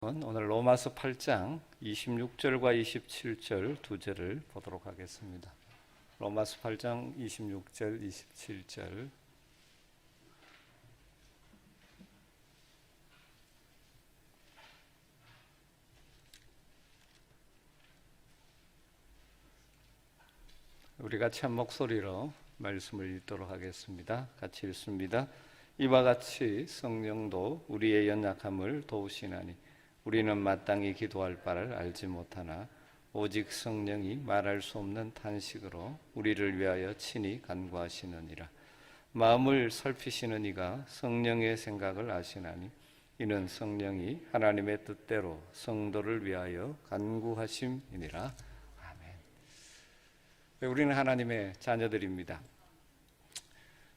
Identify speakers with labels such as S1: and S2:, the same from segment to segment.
S1: 오늘 로마서 8장 26절과 27절 두 절을 보도록 하겠습니다. 로마서 8장 26절, 27절. 우리 같이 한 목소리로 말씀을 읽도록 하겠습니다. 같이 읽습니다. 이와 같이 성령도 우리의 연약함을 도우시나니 우리는 마땅히 기도할 바를 알지 못하나 오직 성령이 말할 수 없는 탄식으로 우리를 위하여 친히 간구하시느니라. 마음을 살피시는 이가 성령의 생각을 아시나니 이는 성령이 하나님의 뜻대로 성도를 위하여 간구하심이니라. 아멘. 우리는 하나님의 자녀들입니다.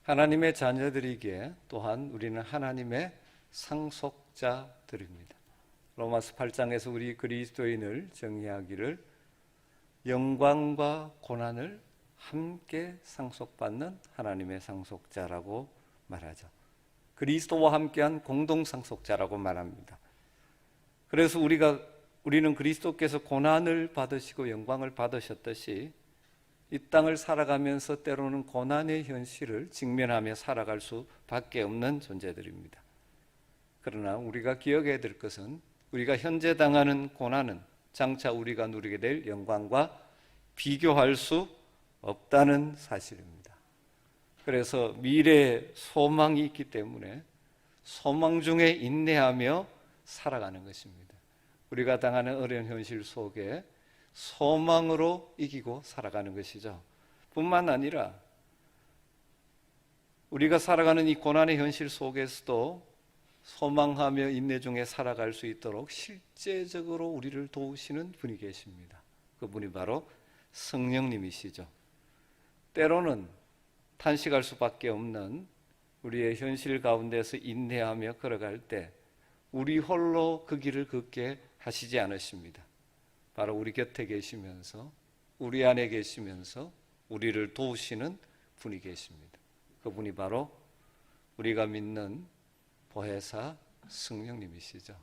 S1: 하나님의 자녀들이기에 또한 우리는 하나님의 상속자들입니다. 로마서 8장에서 우리 그리스도인을 정의하기를 영광과 고난을 함께 상속받는 하나님의 상속자라고 말하죠. 그리스도와 함께한 공동 상속자라고 말합니다. 그래서 우리는 그리스도께서 고난을 받으시고 영광을 받으셨듯이 이 땅을 살아가면서 때로는 고난의 현실을 직면하며 살아갈 수밖에 없는 존재들입니다. 그러나 우리가 기억해야 될 것은 우리가 현재 당하는 고난은 장차 우리가 누리게 될 영광과 비교할 수 없다는 사실입니다. 그래서 미래에 소망이 있기 때문에 소망 중에 인내하며 살아가는 것입니다. 우리가 당하는 어려운 현실 속에 소망으로 이기고 살아가는 것이죠. 뿐만 아니라 우리가 살아가는 이 고난의 현실 속에서도 소망하며 인내 중에 살아갈 수 있도록 실제적으로 우리를 도우시는 분이 계십니다. 그분이 바로 성령님이시죠. 때로는 탄식할 수밖에 없는 우리의 현실 가운데서 인내하며 걸어갈 때 우리 홀로 그 길을 걷게 하시지 않으십니다. 바로 우리 곁에 계시면서 우리 안에 계시면서 우리를 도우시는 분이 계십니다. 그분이 바로 우리가 믿는 보혜사 성령님이시죠.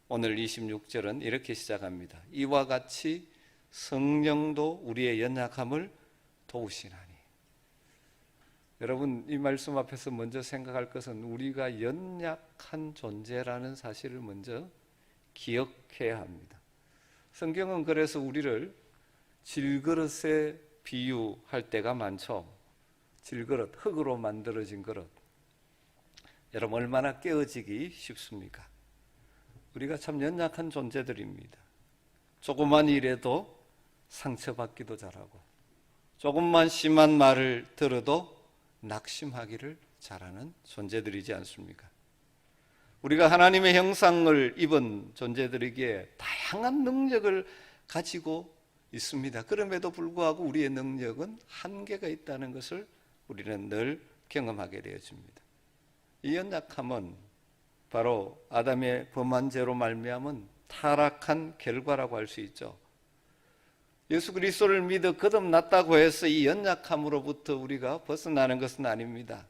S1: 오늘 26절은 이렇게 시작합니다. 이와 같이 성령도 우리의 연약함을 도우시나니. 여러분, 이 말씀 앞에서 먼저 생각할 것은 우리가 연약한 존재라는 사실을 먼저 기억해야 합니다. 성경은 그래서 우리를 질그릇에 비유할 때가 많죠. 질그릇, 흙으로 만들어진 그릇. 여러분, 얼마나 깨어지기 쉽습니까? 우리가 참 연약한 존재들입니다. 조그만 일에도 상처받기도 잘하고 조금만 심한 말을 들어도 낙심하기를 잘하는 존재들이지 않습니까? 우리가 하나님의 형상을 입은 존재들에게 다양한 능력을 가지고 있습니다. 그럼에도 불구하고 우리의 능력은 한계가 있다는 것을 우리는 늘 경험하게 되어집니다. 이 연약함은 바로 아담의 범한 죄로 말미암은 타락한 결과라고 할 수 있죠. 예수 그리스도를 믿어 거듭났다고 해서 이 연약함으로부터 우리가 벗어나는 것은 아닙니다.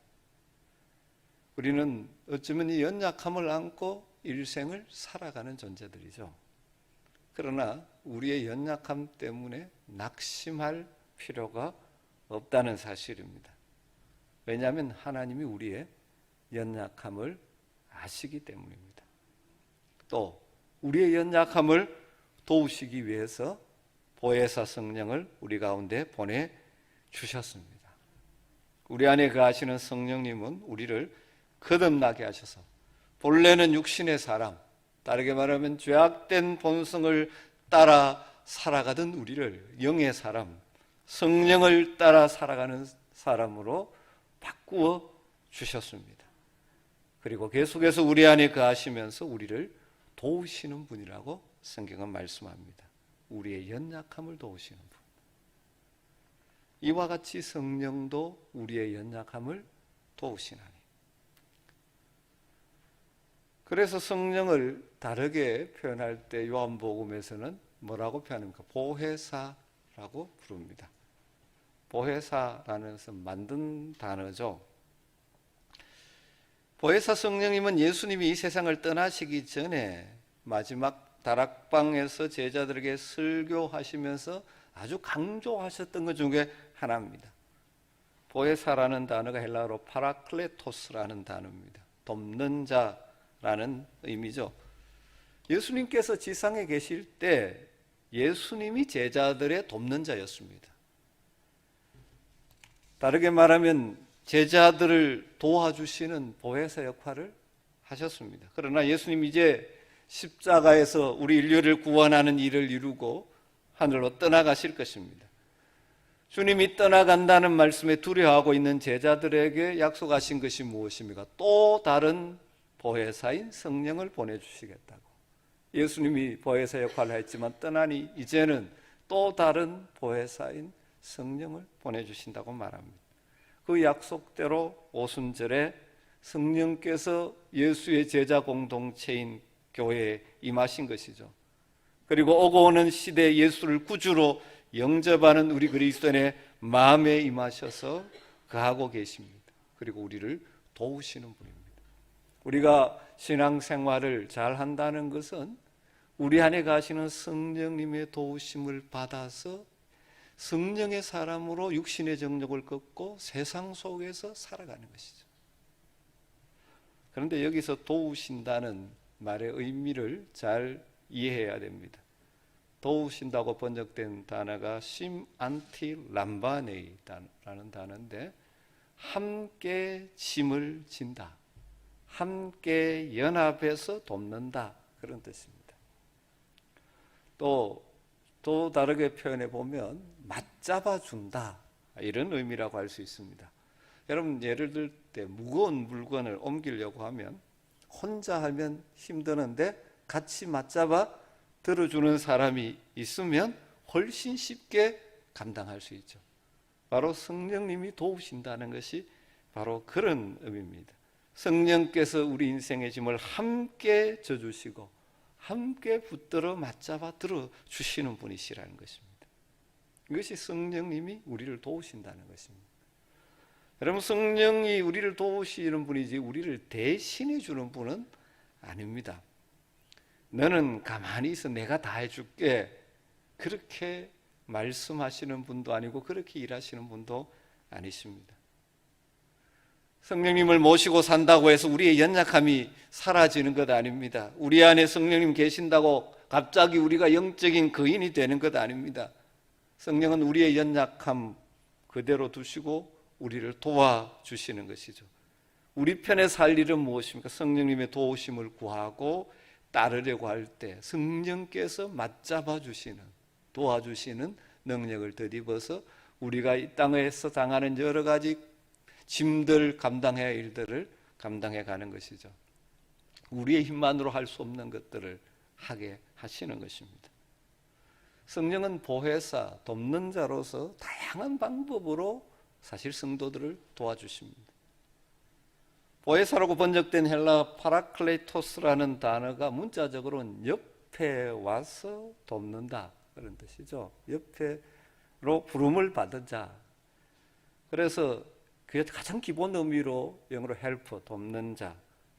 S1: 우리는 어쩌면 이 연약함을 안고 일생을 살아가는 존재들이죠. 그러나 우리의 연약함 때문에 낙심할 필요가 없다는 사실입니다. 왜냐하면 하나님이 우리의 연약함을 아시기 때문입니다. 또 우리의 연약함을 도우시기 위해서 보혜사 성령을 우리 가운데 보내주셨습니다. 우리 안에 거하시는 성령님은 우리를 거듭나게 하셔서 본래는 육신의 사람, 다르게 말하면 죄악된 본성을 따라 살아가던 우리를 영의 사람, 성령을 따라 살아가는 사람으로 바꾸어 주셨습니다. 그리고 계속해서 우리 안에 거하시면서 우리를 도우시는 분이라고 성경은 말씀합니다. 우리의 연약함을 도우시는 분. 이와 같이 성령도 우리의 연약함을 도우시나니. 그래서 성령을 다르게 표현할 때 요한복음에서는 뭐라고 표현합니까? 보혜사라고 부릅니다. 보혜사라는 것은 만든 단어죠. 보혜사 성령님은 예수님이 이 세상을 떠나시기 전에 마지막 다락방에서 제자들에게 설교하시면서 아주 강조하셨던 것 중에 하나입니다. 보혜사라는 단어가 헬라어로 파라클레토스라는 단어입니다. 돕는 자라는 의미죠. 예수님께서 지상에 계실 때 예수님이 제자들의 돕는 자였습니다. 다르게 말하면 제자들을 도와주시는 보혜사 역할을 하셨습니다. 그러나 예수님 이제 십자가에서 우리 인류를 구원하는 일을 이루고 하늘로 떠나가실 것입니다. 주님이 떠나간다는 말씀에 두려워하고 있는 제자들에게 약속하신 것이 무엇입니까? 또 다른 보혜사인 성령을 보내주시겠다고. 예수님이 보혜사 역할을 했지만 떠나니 이제는 또 다른 보혜사인 성령을 보내주신다고 말합니다. 그 약속대로 오순절에 성령께서 예수의 제자 공동체인 교회에 임하신 것이죠. 그리고 오고 오는 시대에 예수를 구주로 영접하는 우리 그리스도인의 마음에 임하셔서 거하고 계십니다. 그리고 우리를 도우시는 분입니다. 우리가 신앙생활을 잘 한다는 것은 우리 안에 가시는 성령님의 도우심을 받아서 성령의 사람으로 육신의 정욕을 꺾고 세상 속에서 살아가는 것이죠. 그런데 여기서 도우신다는 말의 의미를 잘 이해해야 됩니다. 도우신다고 번역된 단어가 심 안티 람바네이라는 단어인데 함께 짐을 진다, 함께 연합해서 돕는다, 그런 뜻입니다. 또 다르게 표현해 보면 맞잡아 준다, 이런 의미라고 할 수 있습니다. 여러분 예를 들 때 무거운 물건을 옮기려고 하면 혼자 하면 힘드는데 같이 맞잡아 들어주는 사람이 있으면 훨씬 쉽게 감당할 수 있죠. 바로 성령님이 도우신다는 것이 바로 그런 의미입니다. 성령께서 우리 인생의 짐을 함께 져주시고 함께 붙들어 맞잡아 들어주시는 분이시라는 것입니다. 이것이 성령님이 우리를 도우신다는 것입니다. 여러분 성령이 우리를 도우시는 분이지 우리를 대신해 주는 분은 아닙니다. 너는 가만히 있어 내가 다 해줄게, 그렇게 말씀하시는 분도 아니고 그렇게 일하시는 분도 아니십니다. 성령님을 모시고 산다고 해서 우리의 연약함이 사라지는 것 아닙니다. 우리 안에 성령님 계신다고 갑자기 우리가 영적인 거인이 되는 것 아닙니다. 성령은 우리의 연약함 그대로 두시고 우리를 도와주시는 것이죠. 우리 편에 살 일은 무엇입니까? 성령님의 도우심을 구하고 따르려고 할 때 성령께서 맞잡아 주시는, 도와주시는 능력을 덧입어서 우리가 이 땅에서 당하는 여러 가지 짐들, 감당해야 할 일들을 감당해 가는 것이죠. 우리의 힘만으로 할 수 없는 것들을 하게 하시는 것입니다. 성령은 보혜사, 돕는 자로서 다양한 방법으로 사실 성도들을 도와주십니다. 보혜사라고 번역된 헬라 파라클레토스라는 단어가 문자적으로는 옆에 와서 돕는다, 그런 뜻이죠. 옆에로 부름을 받은 자. 그래서 그게 가장 기본 의미로 영어로 헬퍼, 돕는 자,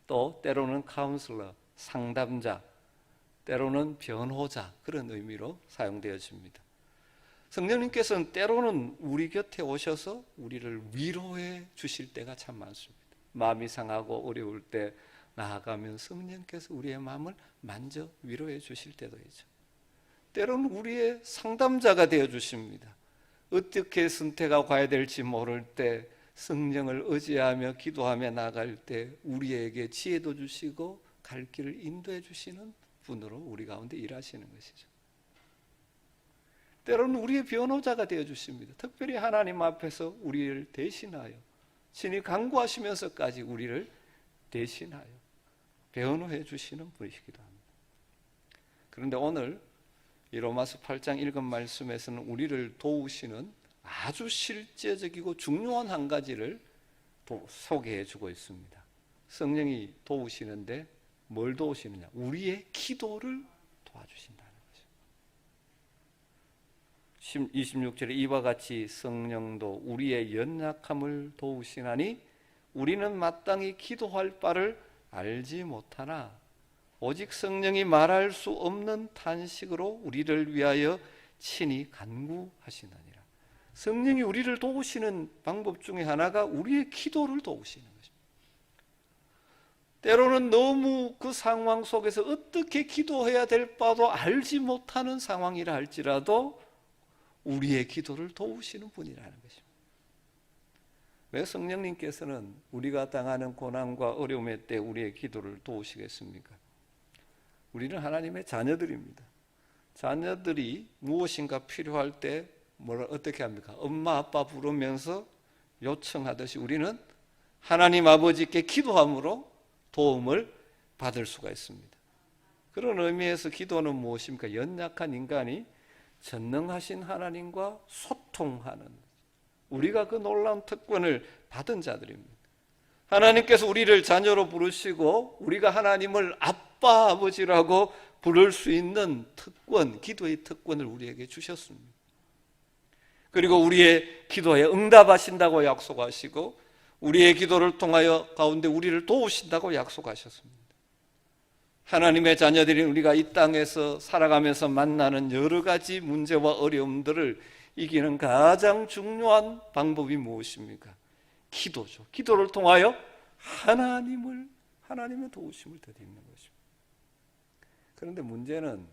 S1: 또 때로는 카운슬러, 상담자, 때로는 변호자, 그런 의미로 사용되어집니다. 성령님께서는 때로는 우리 곁에 오셔서 우리를 위로해 주실 때가 참 많습니다. 마음이 상하고 어려울 때 나아가면 성령께서 우리의 마음을 만져 위로해 주실 때도 있죠. 때로는 우리의 상담자가 되어 주십니다. 어떻게 선택하고 가야 될지 모를 때 성령을 의지하며 기도하며 나갈 때 우리에게 지혜도 주시고 갈 길을 인도해 주시는 분으로 우리 가운데 일하시는 것이죠. 때로는 우리의 변호자가 되어 주십니다. 특별히 하나님 앞에서 우리를 대신하여 친히 간구하시면서까지 우리를 대신하여 변호해 주시는 분이시기도 합니다. 그런데 오늘 이 로마서 8장 읽은 말씀에서는 우리를 도우시는 아주 실제적이고 중요한 한 가지를 소개해 주고 있습니다. 성령이 도우시는데 뭘 도우시느냐? 우리의 기도를 도와주신다는 거죠. 26절에 이와 같이 성령도 우리의 연약함을 도우시나니 우리는 마땅히 기도할 바를 알지 못하나 오직 성령이 말할 수 없는 탄식으로 우리를 위하여 친히 간구하시나니라. 성령이 우리를 도우시는 방법 중에 하나가 우리의 기도를 도우시는 것입니다. 때로는 너무 그 상황 속에서 어떻게 기도해야 될 바도 알지 못하는 상황이라 할지라도 우리의 기도를 도우시는 분이라는 것입니다. 왜 성령님께서는 우리가 당하는 고난과 어려움의 때 우리의 기도를 도우시겠습니까? 우리는 하나님의 자녀들입니다. 자녀들이 무엇인가 필요할 때 어떻게 합니까? 엄마 아빠 부르면서 요청하듯이 우리는 하나님 아버지께 기도함으로 도움을 받을 수가 있습니다. 그런 의미에서 기도는 무엇입니까? 연약한 인간이 전능하신 하나님과 소통하는, 우리가 그 놀라운 특권을 받은 자들입니다. 하나님께서 우리를 자녀로 부르시고 우리가 하나님을 아빠 아버지라고 부를 수 있는 특권, 기도의 특권을 우리에게 주셨습니다. 그리고 우리의 기도에 응답하신다고 약속하시고 우리의 기도를 통하여 가운데 우리를 도우신다고 약속하셨습니다. 하나님의 자녀들인 우리가 이 땅에서 살아가면서 만나는 여러 가지 문제와 어려움들을 이기는 가장 중요한 방법이 무엇입니까? 기도죠. 기도를 통하여 하나님의 도우심을 드리는 것입니다. 그런데 문제는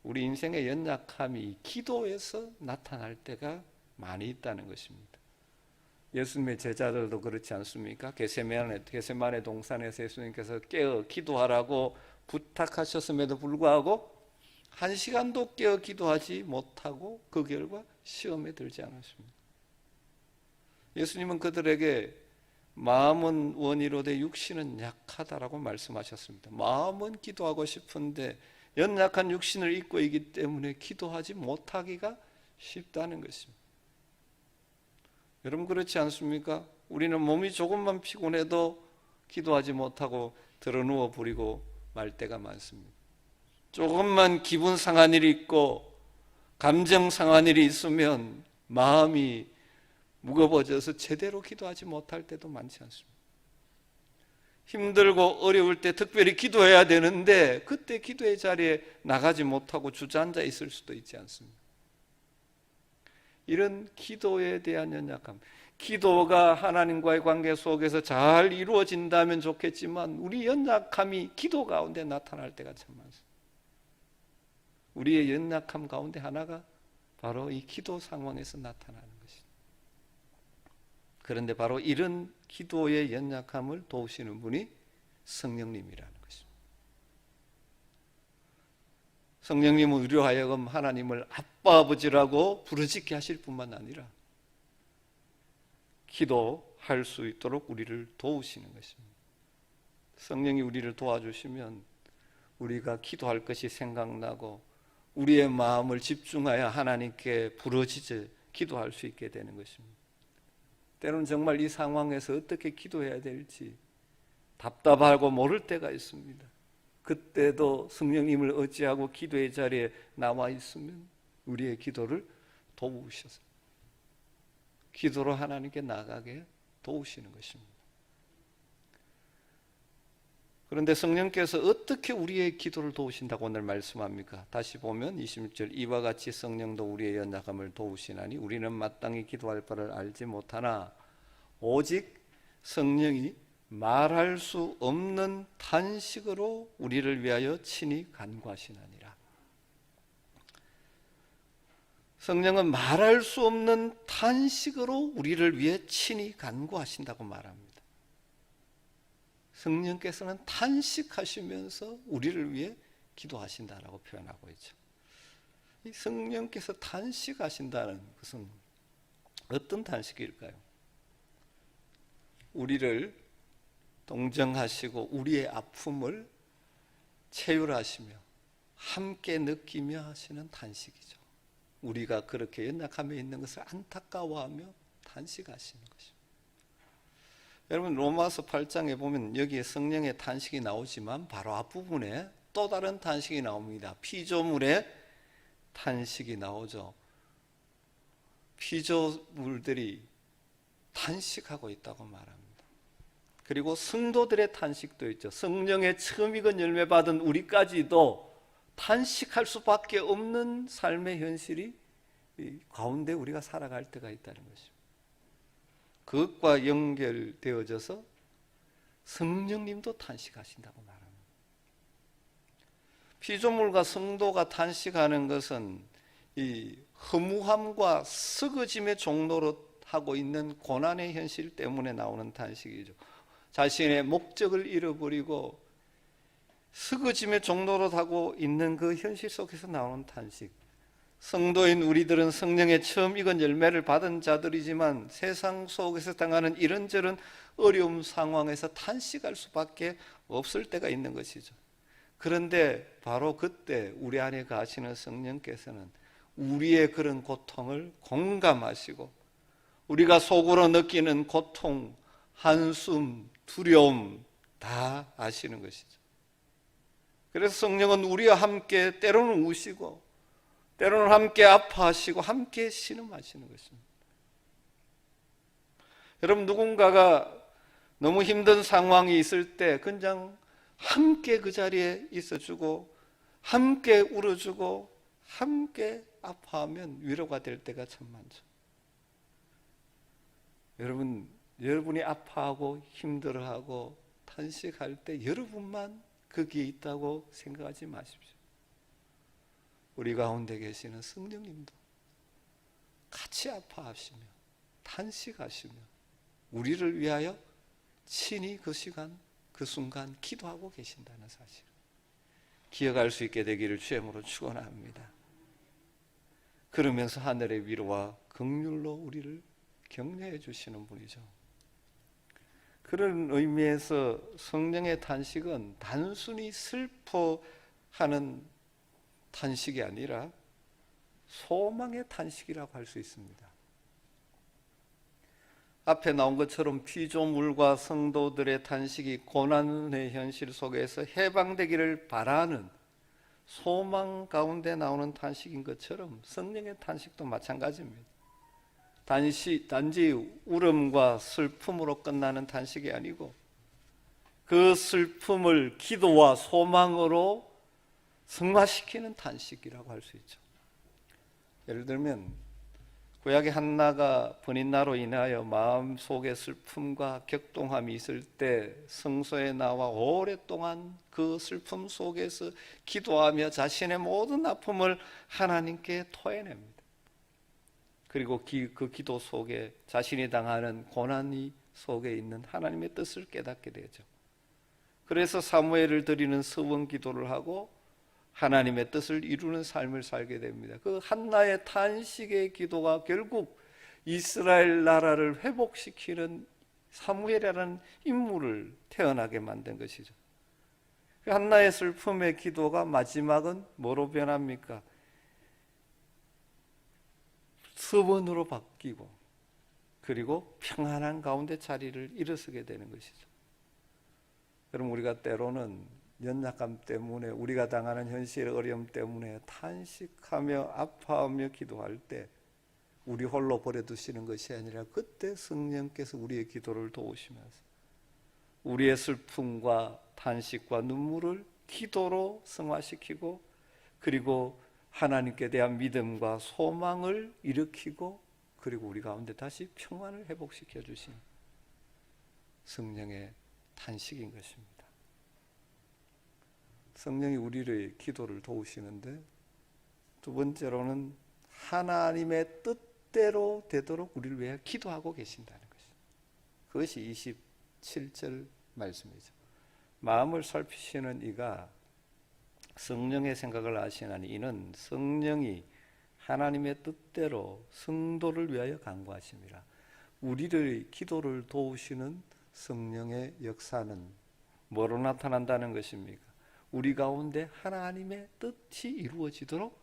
S1: 우리 인생의 연약함이 기도에서 나타날 때가 많이 있다는 것입니다. 예수님의 제자들도 그렇지 않습니까? 게세마네 동산에서 예수님께서 깨어 기도하라고 부탁하셨음에도 불구하고 1시간도 깨어 기도하지 못하고 그 결과 시험에 들지 않았습니다. 예수님은 그들에게 마음은 원이로되 육신은 약하다라고 말씀하셨습니다. 마음은 기도하고 싶은데 연약한 육신을 입고 있기 때문에 기도하지 못하기가 쉽다는 것입니다. 여러분 그렇지 않습니까? 우리는 몸이 조금만 피곤해도 기도하지 못하고 드러누워 버리고 말 때가 많습니다. 조금만 기분 상한 일이 있고 감정 상한 일이 있으면 마음이 무거워져서 제대로 기도하지 못할 때도 많지 않습니다. 힘들고 어려울 때 특별히 기도해야 되는데 그때 기도의 자리에 나가지 못하고 주저앉아 있을 수도 있지 않습니까? 이런 기도에 대한 연약함, 기도가 하나님과의 관계 속에서 잘 이루어진다면 좋겠지만 우리 연약함이 기도 가운데 나타날 때가 참 많습니다. 우리의 연약함 가운데 하나가 바로 이 기도 상황에서 나타나는 것입니다. 그런데 바로 이런 기도의 연약함을 도우시는 분이 성령님이라는 것입니다. 성령님은 우리로 하여금 하나님을 아빠 아버지라고 부르짖게 하실 뿐만 아니라 기도할 수 있도록 우리를 도우시는 것입니다. 성령이 우리를 도와주시면 우리가 기도할 것이 생각나고 우리의 마음을 집중하여 하나님께 부르짖어 기도할 수 있게 되는 것입니다. 때로는 정말 이 상황에서 어떻게 기도해야 될지 답답하고 모를 때가 있습니다. 그때도 성령님을 의지하고 기도의 자리에 나와 있으면 우리의 기도를 도우셔서 기도로 하나님께 나가게 도우시는 것입니다. 그런데 성령께서 어떻게 우리의 기도를 도우신다고 오늘 말씀합니까? 다시 보면 26절, 이와 같이 성령도 우리의 연약함을 도우시나니 우리는 마땅히 기도할 바를 알지 못하나 오직 성령이 말할 수 없는 탄식으로 우리를 위하여 친히 간구하시나니라. 성령은 말할 수 없는 탄식으로 우리를 위해 친히 간구하신다고 말합니다. 성령께서는 탄식하시면서 우리를 위해 기도하신다라고 표현하고 있죠. 이 성령께서 탄식하신다는 것은 어떤 탄식일까요? 우리를 동정하시고 우리의 아픔을 체휼하시며 함께 느끼며 하시는 탄식이죠. 우리가 그렇게 연약함에 있는 것을 안타까워하며 탄식하시는 것입니다. 여러분 로마서 8장에 보면 여기에 성령의 탄식이 나오지만 바로 앞부분에 또 다른 탄식이 나옵니다. 피조물의 탄식이 나오죠. 피조물들이 탄식하고 있다고 말합니다. 그리고 성도들의 탄식도 있죠. 성령의 처음 익은 열매 받은 우리까지도 탄식할 수밖에 없는 삶의 현실이 이 가운데 우리가 살아갈 때가 있다는 것입니다. 그것과 연결되어져서 성령님도 탄식하신다고 말합니다. 피조물과 성도가 탄식하는 것은 이 허무함과 썩어짐의 종로로 하고 있는 고난의 현실 때문에 나오는 탄식이죠. 자신의 목적을 잃어버리고 썩어짐의 종로로 하고 있는 그 현실 속에서 나오는 탄식. 성도인 우리들은 성령의 처음 익은 열매를 받은 자들이지만 세상 속에서 당하는 이런저런 어려움 상황에서 탄식할 수밖에 없을 때가 있는 것이죠. 그런데 바로 그때 우리 안에 가시는 성령께서는 우리의 그런 고통을 공감하시고 우리가 속으로 느끼는 고통, 한숨, 두려움 다 아시는 것이죠. 그래서 성령은 우리와 함께 때로는 우시고 때로는 함께 아파하시고 함께 신음하시는 것입니다. 여러분, 누군가가 너무 힘든 상황이 있을 때 그냥 함께 그 자리에 있어주고 함께 울어주고 함께 아파하면 위로가 될 때가 참 많죠. 여러분이 아파하고 힘들어하고 탄식할 때 여러분만 거기에 있다고 생각하지 마십시오. 우리 가운데 계시는 성령님도 같이 아파하시며 탄식하시며 우리를 위하여 친히 그 시간 그 순간 기도하고 계신다는 사실을 기억할 수 있게 되기를 주님으로 축원합니다. 그러면서 하늘의 위로와 긍휼로 우리를 격려해 주시는 분이죠. 그런 의미에서 성령의 탄식은 단순히 슬퍼하는 탄식이 아니라 소망의 탄식이라고 할 수 있습니다. 앞에 나온 것처럼 피조물과 성도들의 탄식이 고난의 현실 속에서 해방되기를 바라는 소망 가운데 나오는 탄식인 것처럼 성령의 탄식도 마찬가지입니다. 단지 울음과 슬픔으로 끝나는 탄식이 아니고 그 슬픔을 기도와 소망으로 승화시키는 탄식이라고 할 수 있죠. 예를 들면 구약의 한나가 번인나로 인하여 마음속에 슬픔과 격동함이 있을 때 성소에 나와 오랫동안 그 슬픔 속에서 기도하며 자신의 모든 아픔을 하나님께 토해냅니다. 그리고 그 기도 속에 자신이 당하는 고난이 속에 있는 하나님의 뜻을 깨닫게 되죠. 그래서 사무엘을 드리는 서원 기도를 하고 하나님의 뜻을 이루는 삶을 살게 됩니다. 그 한나의 탄식의 기도가 결국 이스라엘 나라를 회복시키는 사무엘이라는 인물을 태어나게 만든 것이죠. 그 한나의 슬픔의 기도가 마지막은 뭐로 변합니까? 서원으로 바뀌고 그리고 평안한 가운데 자리를 일어서게 되는 것이죠. 여러분, 우리가 때로는 연약함 때문에 우리가 당하는 현실의 어려움 때문에 탄식하며 아파하며 기도할 때 우리 홀로 버려두시는 것이 아니라 그때 성령께서 우리의 기도를 도우시면서 우리의 슬픔과 탄식과 눈물을 기도로 승화시키고 그리고 하나님께 대한 믿음과 소망을 일으키고 그리고 우리 가운데 다시 평안을 회복시켜 주신 성령의 탄식인 것입니다. 성령이 우리의 기도를 도우시는데 두 번째로는 하나님의 뜻대로 되도록 우리를 위해 기도하고 계신다는 것입니다. 그것이 27절 말씀이죠. 마음을 살피시는 이가 성령의 생각을 아시나니 이는 성령이 하나님의 뜻대로 성도를 위하여 간구하심이라. 우리의 기도를 도우시는 성령의 역사는 뭐로 나타난다는 것입니까? 우리 가운데 하나님의 뜻이 이루어지도록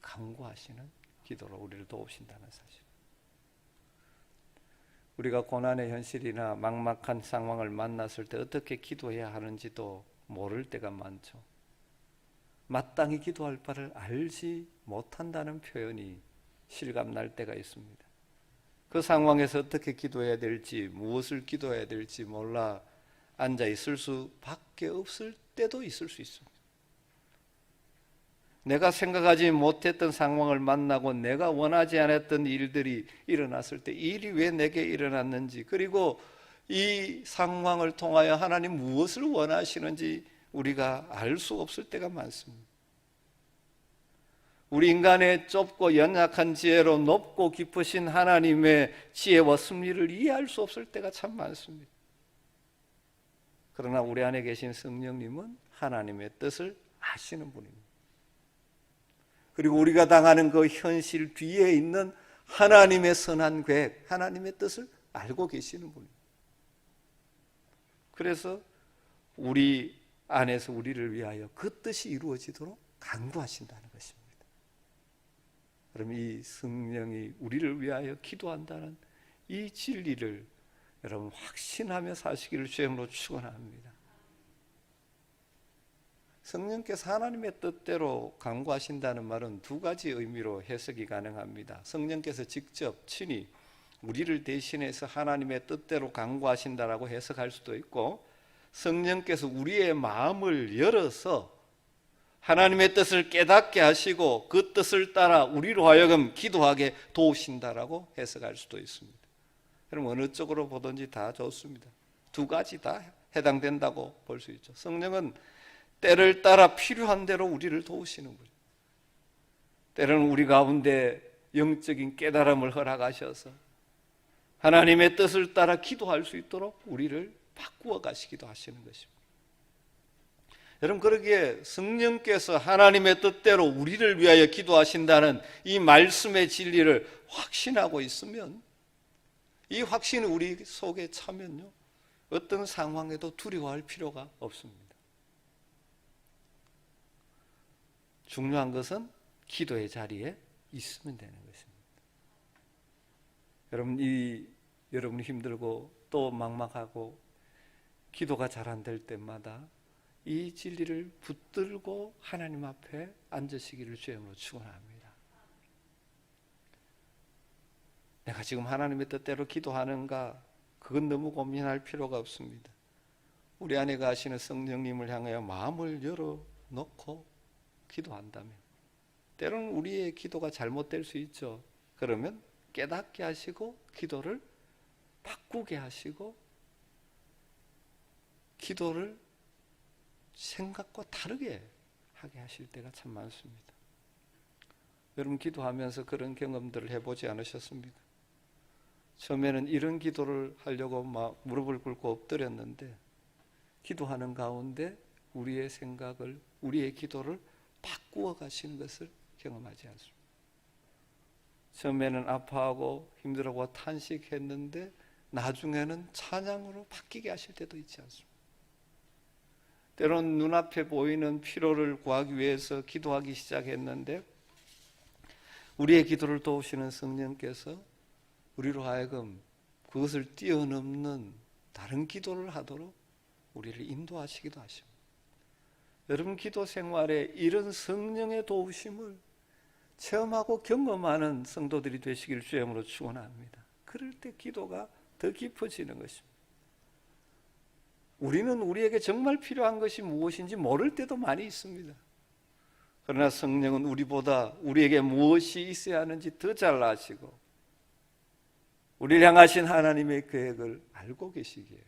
S1: 간구하시는 기도로 우리를 도우신다는 사실. 우리가 고난의 현실이나 막막한 상황을 만났을 때 어떻게 기도해야 하는지도 모를 때가 많죠. 마땅히 기도할 바를 알지 못한다는 표현이 실감날 때가 있습니다. 그 상황에서 어떻게 기도해야 될지, 무엇을 기도해야 될지 몰라 앉아 있을 수밖에 없을 때도 있을 수 있습니다. 내가 생각하지 못했던 상황을 만나고 내가 원하지 않았던 일들이 일어났을 때 이 일이 왜 내게 일어났는지, 그리고 이 상황을 통하여 하나님 무엇을 원하시는지 우리가 알 수 없을 때가 많습니다. 우리 인간의 좁고 연약한 지혜로 높고 깊으신 하나님의 지혜와 섭리를 이해할 수 없을 때가 참 많습니다. 그러나 우리 안에 계신 성령님은 하나님의 뜻을 아시는 분입니다. 그리고 우리가 당하는 그 현실 뒤에 있는 하나님의 선한 계획, 하나님의 뜻을 알고 계시는 분입니다. 그래서 우리 안에서 우리를 위하여 그 뜻이 이루어지도록 간구하신다는 것입니다. 그럼 이 성령이 우리를 위하여 기도한다는 이 진리를 여러분 확신하며 사시기를 주님으로 축원합니다. 성령께서 하나님의 뜻대로 간구하신다는 말은 두 가지 의미로 해석이 가능합니다. 성령께서 직접 친히 우리를 대신해서 하나님의 뜻대로 간구하신다라고 해석할 수도 있고, 성령께서 우리의 마음을 열어서 하나님의 뜻을 깨닫게 하시고 그 뜻을 따라 우리로 하여금 기도하게 도우신다라고 해석할 수도 있습니다. 그럼 어느 쪽으로 보든지 다 좋습니다. 두 가지 다 해당된다고 볼 수 있죠. 성령은 때를 따라 필요한 대로 우리를 도우시는 분이에요. 때로는 우리 가운데 영적인 깨달음을 허락하셔서 하나님의 뜻을 따라 기도할 수 있도록 우리를 바꾸어 가시기도 하시는 것입니다. 여러분, 그러기에 성령께서 하나님의 뜻대로 우리를 위하여 기도하신다는 이 말씀의 진리를 확신하고 있으면, 이 확신이 우리 속에 차면요, 어떤 상황에도 두려워할 필요가 없습니다. 중요한 것은 기도의 자리에 있으면 되는 것입니다. 여러분이 힘들고 또 막막하고 기도가 잘 안 될 때마다 이 진리를 붙들고 하나님 앞에 앉으시기를 주님으로 축원합니다. 내가 지금 하나님의 뜻대로 기도하는가? 그건 너무 고민할 필요가 없습니다. 우리 안에 가시는 성령님을 향하여 마음을 열어놓고 기도한다면, 때로는 우리의 기도가 잘못될 수 있죠. 그러면 깨닫게 하시고 기도를 바꾸게 하시고 기도를 생각과 다르게 하게 하실 때가 참 많습니다. 여러분, 기도하면서 그런 경험들을 해보지 않으셨습니까? 처음에는 이런 기도를 하려고 막 무릎을 꿇고 엎드렸는데 기도하는 가운데 우리의 생각을, 우리의 기도를 바꾸어 가시는 것을 경험하지 않습니다. 처음에는 아파하고 힘들어하고 탄식했는데 나중에는 찬양으로 바뀌게 하실 때도 있지 않습니까? 때로는 눈앞에 보이는 피로를 구하기 위해서 기도하기 시작했는데 우리의 기도를 도우시는 성령께서 우리로 하여금 그것을 뛰어넘는 다른 기도를 하도록 우리를 인도하시기도 하십니다. 여러분, 기도 생활에 이런 성령의 도우심을 체험하고 경험하는 성도들이 되시길 주님으로 축원합니다. 그럴 때 기도가 더 깊어지는 것입니다. 우리는 우리에게 정말 필요한 것이 무엇인지 모를 때도 많이 있습니다. 그러나 성령은 우리보다 우리에게 무엇이 있어야 하는지 더 잘 아시고 우리를 향하신 하나님의 계획을 알고 계시기에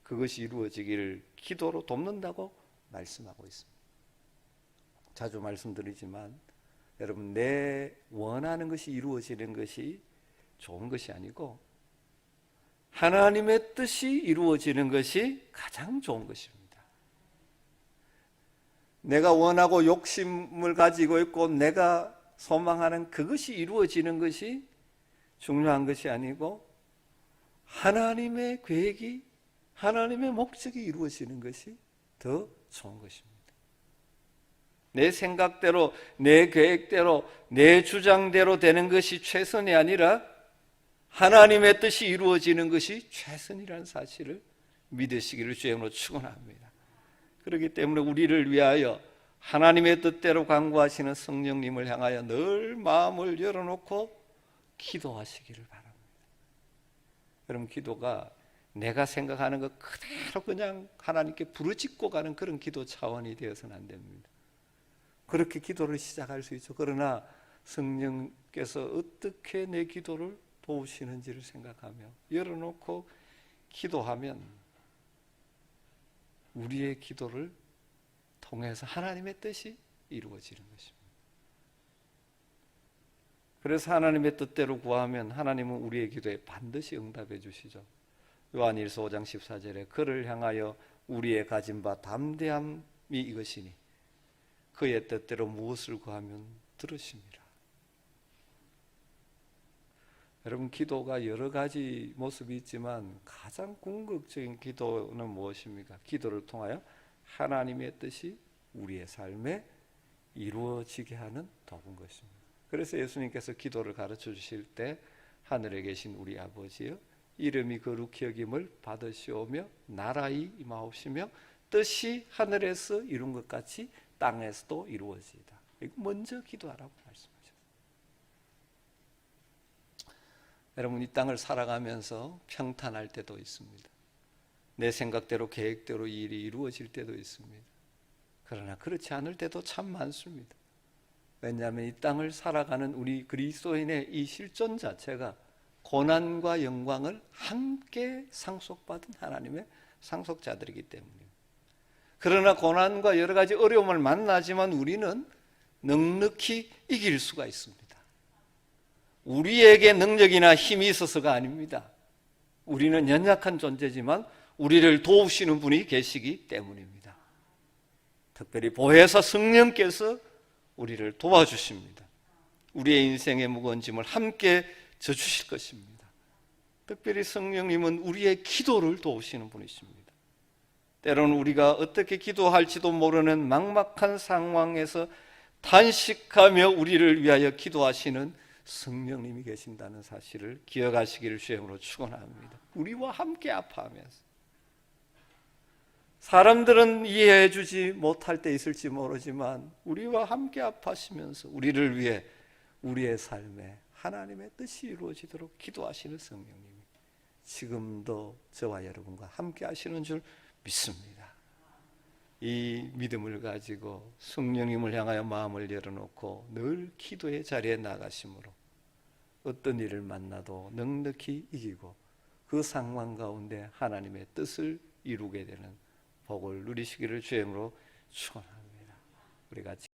S1: 그것이 이루어지기를 기도로 돕는다고 말씀하고 있습니다. 자주 말씀드리지만 여러분, 내 원하는 것이 이루어지는 것이 좋은 것이 아니고 하나님의 뜻이 이루어지는 것이 가장 좋은 것입니다. 내가 원하고 욕심을 가지고 있고 내가 소망하는 그것이 이루어지는 것이 중요한 것이 아니고 하나님의 계획이, 하나님의 목적이 이루어지는 것이 더 좋은 것입니다. 내 생각대로, 내 계획대로, 내 주장대로 되는 것이 최선이 아니라 하나님의 뜻이 이루어지는 것이 최선이라는 사실을 믿으시기를 주님으로 축원합니다. 그렇기 때문에 우리를 위하여 하나님의 뜻대로 간구하시는 성령님을 향하여 늘 마음을 열어놓고 기도하시기를 바랍니다. 그럼 기도가 내가 생각하는 것 그대로 그냥 하나님께 부르짖고 가는 그런 기도 차원이 되어서는 안 됩니다. 그렇게 기도를 시작할 수 있죠. 그러나 성령께서 어떻게 내 기도를 도우시는지를 생각하며 열어놓고 기도하면 우리의 기도를 통해서 하나님의 뜻이 이루어지는 것입니다. 그래서 하나님의 뜻대로 구하면 하나님은 우리의 기도에 반드시 응답해 주시죠. 요한일서 5장 14절에 그를 향하여 우리의 가진 바 담대함이 이것이니 그의 뜻대로 무엇을 구하면 들으십니다. 여러분, 기도가 여러 가지 모습이 있지만 가장 궁극적인 기도는 무엇입니까? 기도를 통하여 하나님의 뜻이 우리의 삶에 이루어지게 하는 도구인 것입니다. 그래서 예수님께서 기도를 가르쳐 주실 때 하늘에 계신 우리 아버지여 이름이 거룩히 여김을 받으시오며 나라의 임하옵시며 뜻이 하늘에서 이룬 것 같이 땅에서도 이루어지이다. 이거 먼저 기도하라고 말씀하셨어요. 여러분, 이 땅을 살아가면서 평탄할 때도 있습니다. 내 생각대로 계획대로 이 일이 이루어질 때도 있습니다. 그러나 그렇지 않을 때도 참 많습니다. 왜냐하면 이 땅을 살아가는 우리 그리스도인의 이 실존 자체가 고난과 영광을 함께 상속받은 하나님의 상속자들이기 때문입니다. 그러나 고난과 여러 가지 어려움을 만나지만 우리는 넉넉히 이길 수가 있습니다. 우리에게 능력이나 힘이 있어서가 아닙니다. 우리는 연약한 존재지만 우리를 도우시는 분이 계시기 때문입니다. 특별히 보혜사 성령께서 우리를 도와주십니다. 우리의 인생의 무거운 짐을 함께 져주실 것입니다. 특별히 성령님은 우리의 기도를 도우시는 분이십니다. 때로는 우리가 어떻게 기도할지도 모르는 막막한 상황에서 탄식하며 우리를 위하여 기도하시는 성령님이 계신다는 사실을 기억하시기를 주님으로 축원합니다. 우리와 함께 아파하면서 사람들은 이해해 주지 못할 때 있을지 모르지만 우리와 함께 아파하시면서 우리를 위해 우리의 삶에 하나님의 뜻이 이루어지도록 기도하시는 성령님이 지금도 저와 여러분과 함께 하시는 줄 믿습니다. 이 믿음을 가지고 성령님을 향하여 마음을 열어놓고 늘 기도의 자리에 나가심으로 어떤 일을 만나도 넉넉히 이기고 그 상황 가운데 하나님의 뜻을 이루게 되는 복을 누리시기를 주의 이름으로 축원합니다. 우리 같이